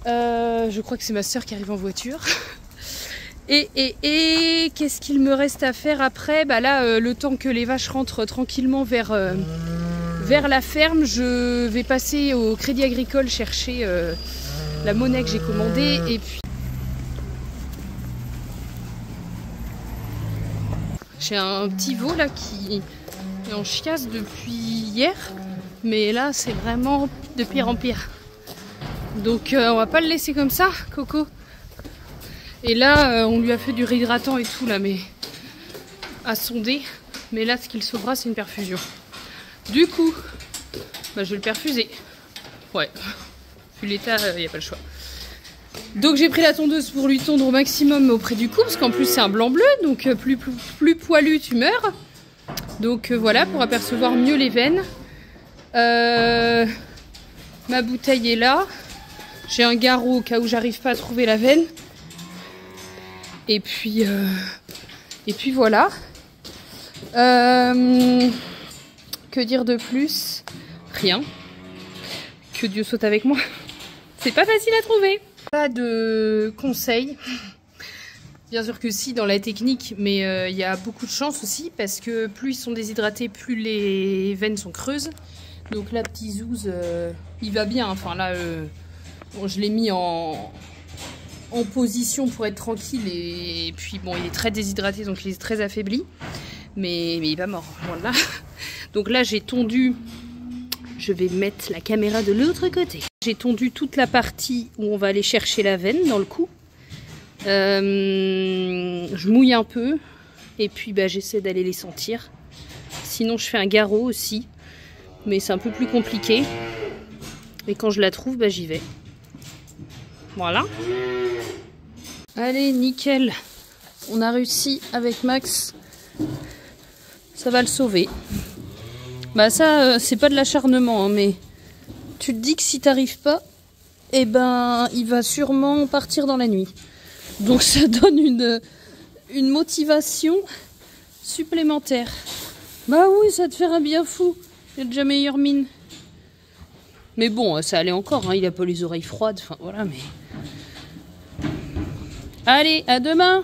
Je crois que c'est ma soeur qui arrive en voiture. Et qu'est-ce qu'il me reste à faire après? Là, le temps que les vaches rentrent tranquillement vers la ferme, je vais passer au Crédit Agricole chercher la monnaie que j'ai commandée. Et puis j'ai un petit veau là qui est en chiasse depuis hier, mais là c'est vraiment de pire en pire. Donc on va pas le laisser comme ça, Coco. Et là on lui a fait du réhydratant et tout là, mais à sonder. Mais là ce qu'il sauvera c'est une perfusion. Du coup, je vais le perfuser. Ouais, vu l'état, il n'y a pas le choix. Donc j'ai pris la tondeuse pour lui tondre au maximum auprès du cou, parce qu'en plus c'est un blanc bleu, donc plus poilu tu meurs. Donc voilà, pour apercevoir mieux les veines. Ma bouteille est là. J'ai un garrot au cas où j'arrive pas à trouver la veine. Et puis voilà. Que dire de plus? Rien. Que Dieu soit avec moi. C'est pas facile à trouver. Pas de conseils. Bien sûr que si dans la technique, mais il y a beaucoup de chance aussi parce que plus ils sont déshydratés, plus les veines sont creuses. Donc là, petit Zouz, il va bien. Enfin là, bon, je l'ai mis en position pour être tranquille et puis bon, il est très déshydraté donc il est très affaibli. Mais il va mort. Voilà. Donc là, j'ai tondu. Je vais mettre la caméra de l'autre côté. J'ai tondu toute la partie où on va aller chercher la veine dans le cou. Je mouille un peu et puis j'essaie d'aller les sentir. Sinon je fais un garrot aussi, mais c'est un peu plus compliqué. Et quand je la trouve, j'y vais. Voilà. Allez, nickel. On a réussi avec Max. Ça va le sauver. Ça, c'est pas de l'acharnement, hein, mais tu te dis que si t'arrives pas, il va sûrement partir dans la nuit. Donc ça donne une motivation supplémentaire. Bah oui, ça te fera bien fou. Il a déjà meilleure mine. Mais bon, ça allait encore, hein, il a pas les oreilles froides, enfin voilà, mais... Allez, à demain.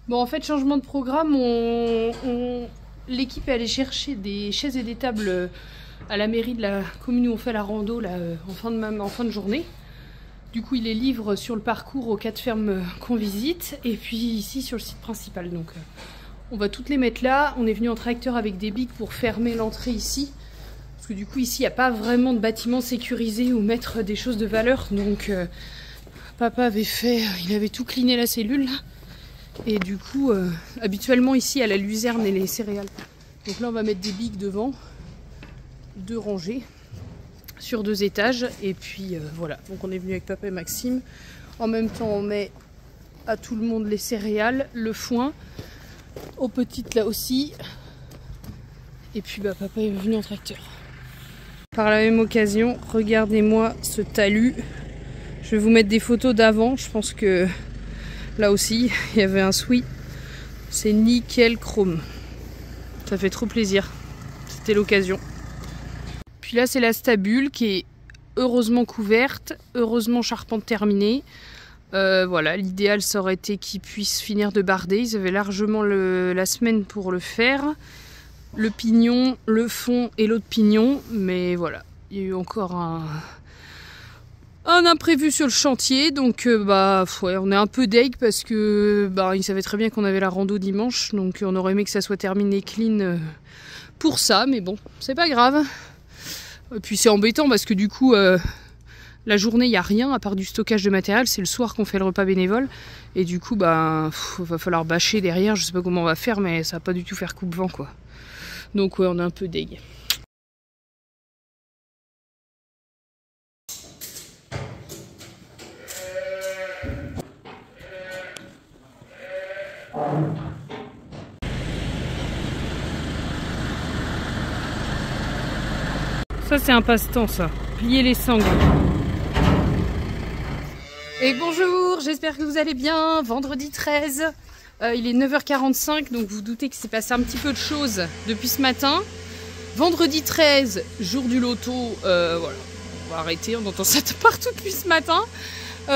Bon, en fait, changement de programme, l'équipe est allée chercher des chaises et des tables à la mairie de la commune où on fait la rando là, en fin de journée. Du coup, il les livre sur le parcours aux 4 fermes qu'on visite et puis ici sur le site principal. Donc, on va toutes les mettre là. On est venu en tracteur avec des bics pour fermer l'entrée ici. Parce que du coup, ici, il n'y a pas vraiment de bâtiment sécurisé où mettre des choses de valeur. Donc, papa il avait tout cleané la cellule là. Et du coup, habituellement ici, il y a la luzerne et les céréales. Donc là, on va mettre des bics devant, 2 rangées. sur 2 étages. Et puis voilà, donc on est venu avec papa et Maxime. En même temps, on met à tout le monde les céréales, le foin, aux petites là aussi. Et puis bah, papa est venu en tracteur. Par la même occasion, regardez-moi ce talus. Je vais vous mettre des photos d'avant. Je pense que là aussi, il y avait un souhait. C'est nickel chrome. Ça fait trop plaisir. C'était l'occasion. Puis là, c'est la stabule qui est heureusement couverte, heureusement charpente terminée. Voilà, l'idéal ça aurait été qu'ils puissent finir de barder. Ils avaient largement la semaine pour le faire. Le pignon, le fond et l'autre pignon. Mais voilà, il y a eu encore un imprévu sur le chantier. Donc bah ouais, on est un peu deg parce que bah, ils savaient très bien qu'on avait la rando dimanche. Donc on aurait aimé que ça soit terminé clean pour ça. Mais bon, c'est pas grave. Et puis c'est embêtant parce que du coup... la journée, il n'y a rien à part du stockage de matériel. C'est le soir qu'on fait le repas bénévole. Et du coup, bah, va falloir bâcher derrière. Je sais pas comment on va faire, mais ça va pas du tout faire coupe-vent, quoi. Donc ouais, on est un peu deg. Ça, c'est un passe-temps, ça. Plier les sangles. Et bonjour, j'espère que vous allez bien. Vendredi 13, il est 9h45, donc vous doutez qu'il s'est passé un petit peu de choses depuis ce matin. Vendredi 13, jour du loto, voilà, on va arrêter, on entend ça partout depuis ce matin.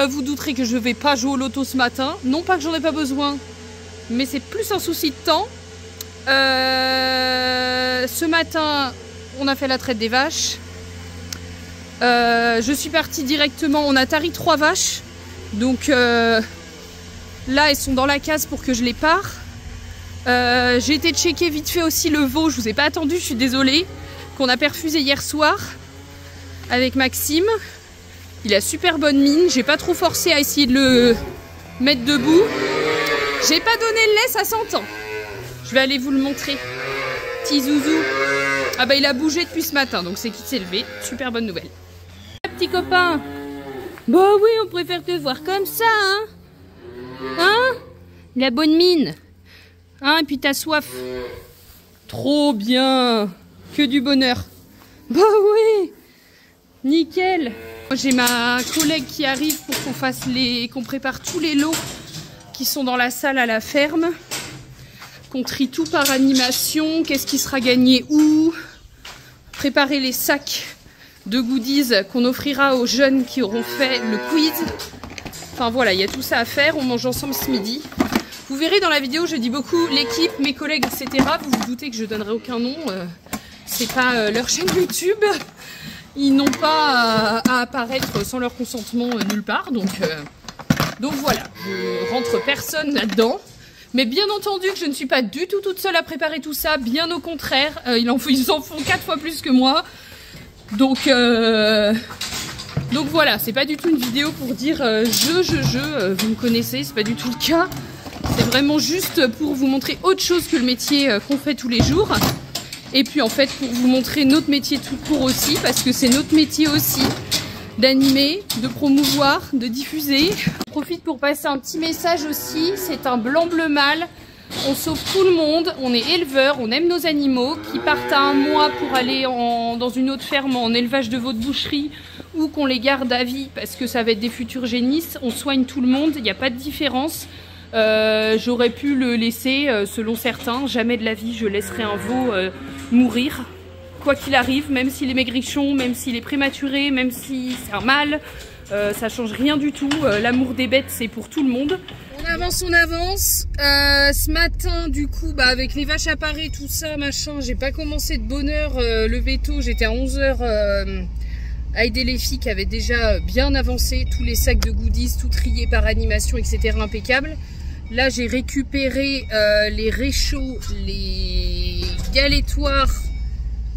Vous douterez que je ne vais pas jouer au loto ce matin. Non pas que j'en ai pas besoin, mais c'est plus un souci de temps. Ce matin, on a fait la traite des vaches. Je suis partie directement, on a tari 3 vaches. Donc là, elles sont dans la case pour que je les pare. J'ai été checker vite fait aussi le veau. Je vous ai pas attendu, je suis désolée. Qu'on a perfusé hier soir avec Maxime. Il a super bonne mine. J'ai pas trop forcé à essayer de le mettre debout. J'ai pas donné le lait, ça s'entend. Je vais aller vous le montrer. Petit zouzou. Ah bah il a bougé depuis ce matin, donc c'est qu'il s'est levé. Super bonne nouvelle. Petit copain. Bah oui, on préfère te voir comme ça, hein. Hein? La bonne mine. Hein, et puis t'as soif. Trop bien. Que du bonheur. Bah oui. Nickel. J'ai ma collègue qui arrive pour qu'on prépare tous les lots qui sont dans la salle à la ferme. Qu'on trie tout par animation. Qu'est-ce qui sera gagné où? Préparer les sacs de goodies qu'on offrira aux jeunes qui auront fait le quiz. Enfin voilà, il y a tout ça à faire. On mange ensemble ce midi. Vous verrez dans la vidéo, je dis beaucoup l'équipe, mes collègues, etc. Vous vous doutez que je donnerai aucun nom. C'est pas leur chaîne YouTube. Ils n'ont pas à apparaître sans leur consentement nulle part. Donc voilà, je rentre personne là-dedans. Mais bien entendu que je ne suis pas du tout toute seule à préparer tout ça. Bien au contraire, ils en font 4 fois plus que moi. Donc voilà, c'est pas du tout une vidéo pour dire vous me connaissez, c'est pas du tout le cas. C'est vraiment juste pour vous montrer autre chose que le métier qu'on fait tous les jours. Et puis en fait pour vous montrer notre métier tout court aussi, parce que c'est notre métier aussi d'animer, de promouvoir, de diffuser. Je profite pour passer un petit message aussi, c'est un blanc-bleu mâle. On sauve tout le monde, on est éleveurs, on aime nos animaux, qui partent à 1 mois pour aller dans une autre ferme en élevage de veaux de boucherie ou qu'on les garde à vie parce que ça va être des futurs génisses. On soigne tout le monde, il n'y a pas de différence. J'aurais pu le laisser, selon certains, jamais de la vie je laisserai un veau mourir. Quoi qu'il arrive, même s'il est maigrichon, même s'il est prématuré, même si c'est un mâle, ça change rien du tout. L'amour des bêtes, c'est pour tout le monde. On avance. Ce matin, du coup, avec les vaches à parer, tout ça, machin, j'ai pas commencé de bonne heure le veto. J'étais à 11 h à aider les filles qui avaient déjà bien avancé. Tous les sacs de goodies, tout trié par animation, etc. Impeccable. Là, j'ai récupéré les réchauds, les galétoires,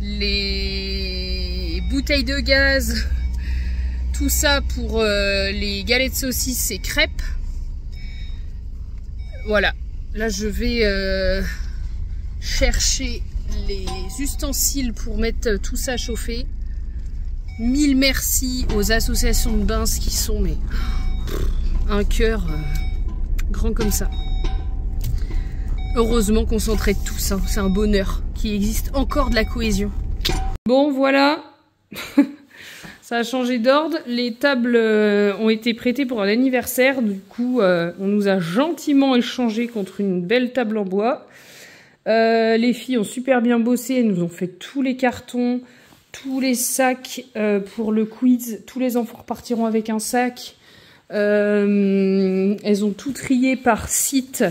les bouteilles de gaz, tout ça pour les galettes de saucisses et crêpes. Voilà, là je vais chercher les ustensiles pour mettre tout ça à chauffer. Mille merci aux associations de bains qui sont mais un cœur grand comme ça. Heureusement qu'on s'entraide tous, hein. C'est un bonheur qu'il existe encore de la cohésion. Bon voilà, ça a changé d'ordre. Les tables ont été prêtées pour un anniversaire. Du coup, on nous a gentiment échangé contre une belle table en bois. Les filles ont super bien bossé. Elles nous ont fait tous les cartons, tous les sacs pour le quiz. Tous les enfants repartiront avec un sac. Elles ont tout trié par site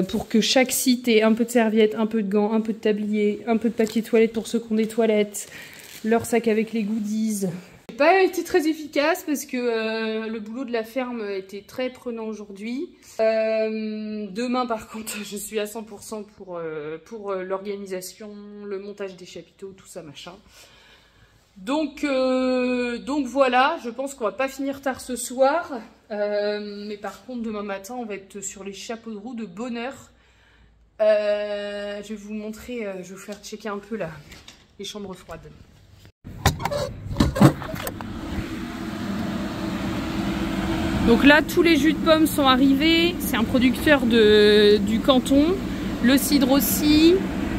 pour que chaque site ait un peu de serviettes, un peu de gants, un peu de tablier, un peu de papier toilette pour ceux qui ont des toilettes, leur sac avec les goodies. J'ai pas été très efficace parce que le boulot de la ferme était très prenant aujourd'hui. Demain par contre je suis à 100% pour l'organisation, le montage des chapiteaux, tout ça machin. Donc voilà, je pense qu'on va pas finir tard ce soir. Mais par contre demain matin on va être sur les chapeaux de roue de bonne heure. Je vais vous montrer, je vais vous faire checker un peu là, les chambres froides. Donc là tous les jus de pommes sont arrivés, c'est un producteur du canton, le cidre aussi,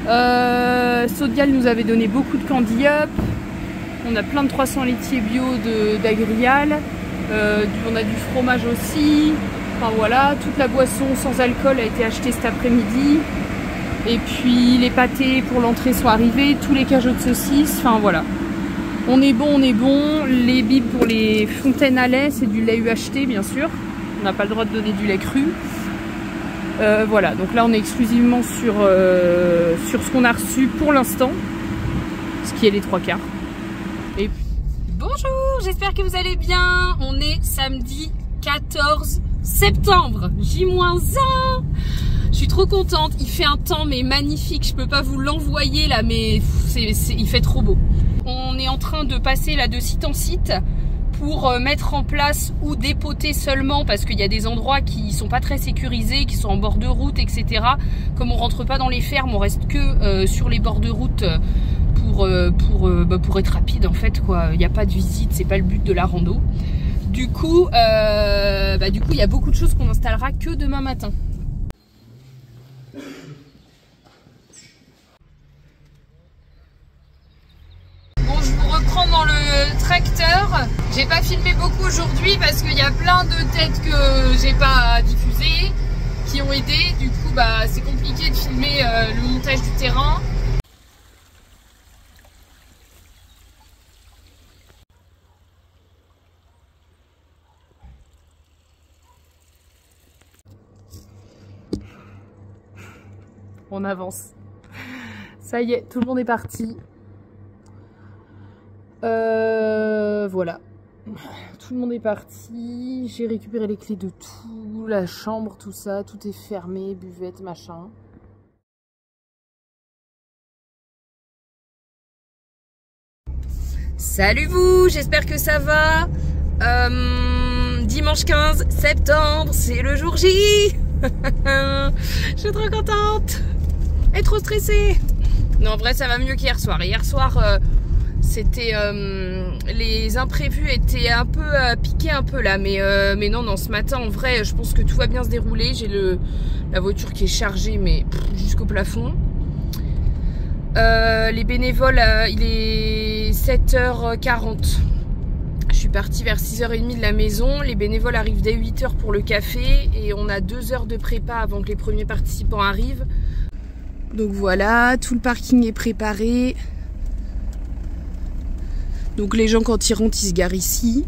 Sodial nous avait donné beaucoup de Candy Up, on a plein de 300 laitiers bio d'Agrial. On a du fromage aussi, enfin voilà, toute la boisson sans alcool a été achetée cet après-midi. Et puis les pâtés pour l'entrée sont arrivés, tous les cajots de saucisses, enfin voilà. On est bon, on est bon. Les bibes pour les fontaines à lait, c'est du lait UHT bien sûr. On n'a pas le droit de donner du lait cru. Voilà, donc là on est exclusivement sur ce qu'on a reçu pour l'instant, ce qui est les 3/4. Et bonjour, j'espère que vous allez bien. On est samedi 14 septembre, J-1. Je suis trop contente, il fait un temps mais magnifique. Je peux pas vous l'envoyer là, mais il fait trop beau. On est en train de passer là de site en site pour mettre en place ou dépoter seulement, parce qu'il y a des endroits qui sont pas très sécurisés, qui sont en bord de route, etc. Comme on rentre pas dans les fermes, on reste que sur les bords de route pour être rapide en fait quoi. Il n'y a pas de visite, c'est pas le but de la rando. Du coup il y a beaucoup de choses qu'on installera que demain matin. Bon, je vous reprends dans le tracteur. J'ai pas filmé beaucoup aujourd'hui parce qu'il y a plein de têtes que j'ai pas diffusées qui ont aidé. Du coup c'est compliqué de filmer le montage du terrain. On avance. Ça y est, tout le monde est parti. Voilà. Tout le monde est parti. J'ai récupéré les clés de tout, la chambre, tout ça. Tout est fermé, buvette, machin. Salut vous, j'espère que ça va. Dimanche 15 septembre, c'est le jour J. Je suis trop contente et trop stressée. Non, en vrai ça va mieux qu'hier soir. Hier soir c'était les imprévus étaient un peu piqués un peu là, mais non ce matin en vrai je pense que tout va bien se dérouler. J'ai la voiture qui est chargée mais jusqu'au plafond. Les bénévoles, il est 7h40. Je suis partie vers 6h30 de la maison. Les bénévoles arrivent dès 8h pour le café et on a 2 heures de prépa avant que les premiers participants arrivent. Donc voilà, tout le parking est préparé. Donc les gens quand ils rentrent, ils se garent ici.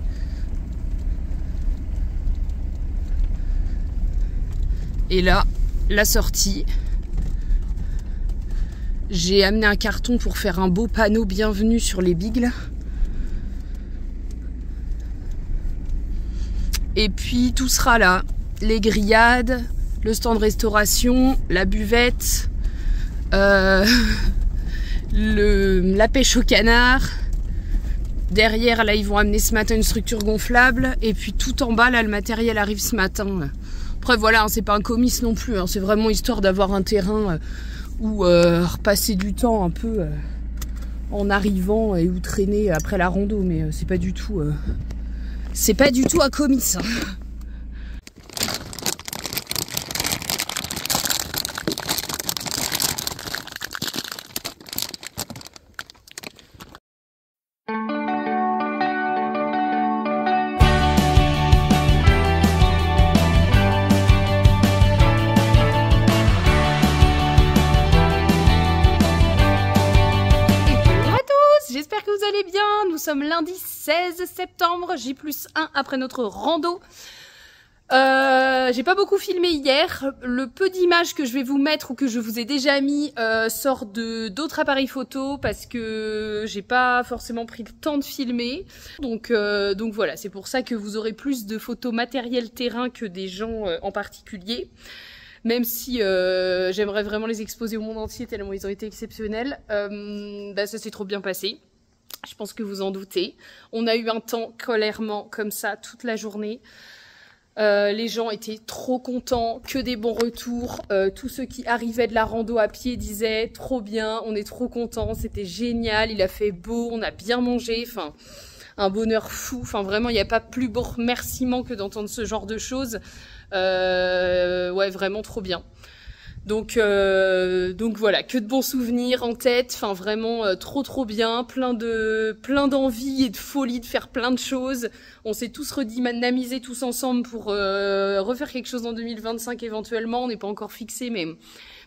Et là, la sortie. J'ai amené un carton pour faire un beau panneau bienvenue sur les bigles. Et puis tout sera là, les grillades, le stand restauration, la buvette, la pêche au canard. Derrière là ils vont amener ce matin une structure gonflable. Et puis tout en bas là le matériel arrive ce matin. Après voilà, hein, c'est pas un comice non plus, hein, c'est vraiment histoire d'avoir un terrain où repasser du temps un peu en arrivant et ou traîner après la rando, mais c'est pas du tout un comice. J'espère que vous allez bien. Nous sommes lundi 16 septembre, J+1 après notre rando. J'ai pas beaucoup filmé hier. Le peu d'images que je vais vous mettre ou que je vous ai déjà mis sort d'autres appareils photo parce que j'ai pas forcément pris le temps de filmer. Donc voilà, c'est pour ça que vous aurez plus de photos matériel terrain que des gens en particulier. Même si j'aimerais vraiment les exposer au monde entier tellement ils ont été exceptionnels. Ça s'est trop bien passé. Je pense que vous en doutez. On a eu un temps clairement comme ça toute la journée. Les gens étaient trop contents, que des bons retours. Tous ceux qui arrivaient de la rando à pied disaient « trop bien, on est trop contents, c'était génial, il a fait beau, on a bien mangé ». Enfin, un bonheur fou. Enfin, vraiment, il n'y a pas plus beau remerciement que d'entendre ce genre de choses. Ouais, vraiment trop bien. Donc voilà, que de bons souvenirs en tête, enfin vraiment trop bien, plein d'envie et de folie de faire plein de choses. On s'est tous redynamisés tous ensemble pour refaire quelque chose en 2025 éventuellement, on n'est pas encore fixé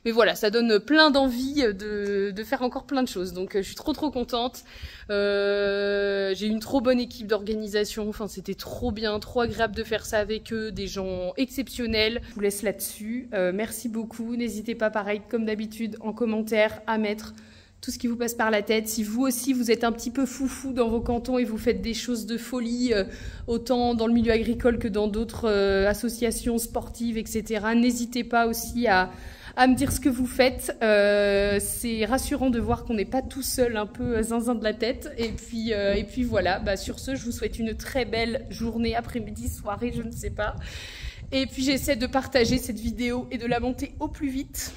mais voilà, ça donne plein d'envie de faire encore plein de choses. Donc je suis trop contente. J'ai une trop bonne équipe d'organisation. Enfin, c'était trop bien, trop agréable de faire ça avec eux, des gens exceptionnels. Je vous laisse là-dessus. Merci beaucoup. N'hésitez pas, pareil, comme d'habitude, en commentaire, à mettre tout ce qui vous passe par la tête. Si vous aussi, vous êtes un petit peu foufou dans vos cantons et vous faites des choses de folie, autant dans le milieu agricole que dans d'autres associations sportives, etc., n'hésitez pas aussi à me dire ce que vous faites. C'est rassurant de voir qu'on n'est pas tout seul un peu zinzin de la tête. Et puis voilà, sur ce, je vous souhaite une très belle journée, après-midi, soirée, je ne sais pas. Et puis j'essaie de partager cette vidéo et de la monter au plus vite,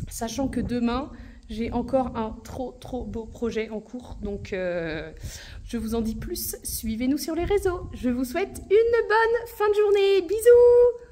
sachant que demain, j'ai encore un trop beau projet en cours. Donc je vous en dis plus, suivez-nous sur les réseaux. Je vous souhaite une bonne fin de journée. Bisous!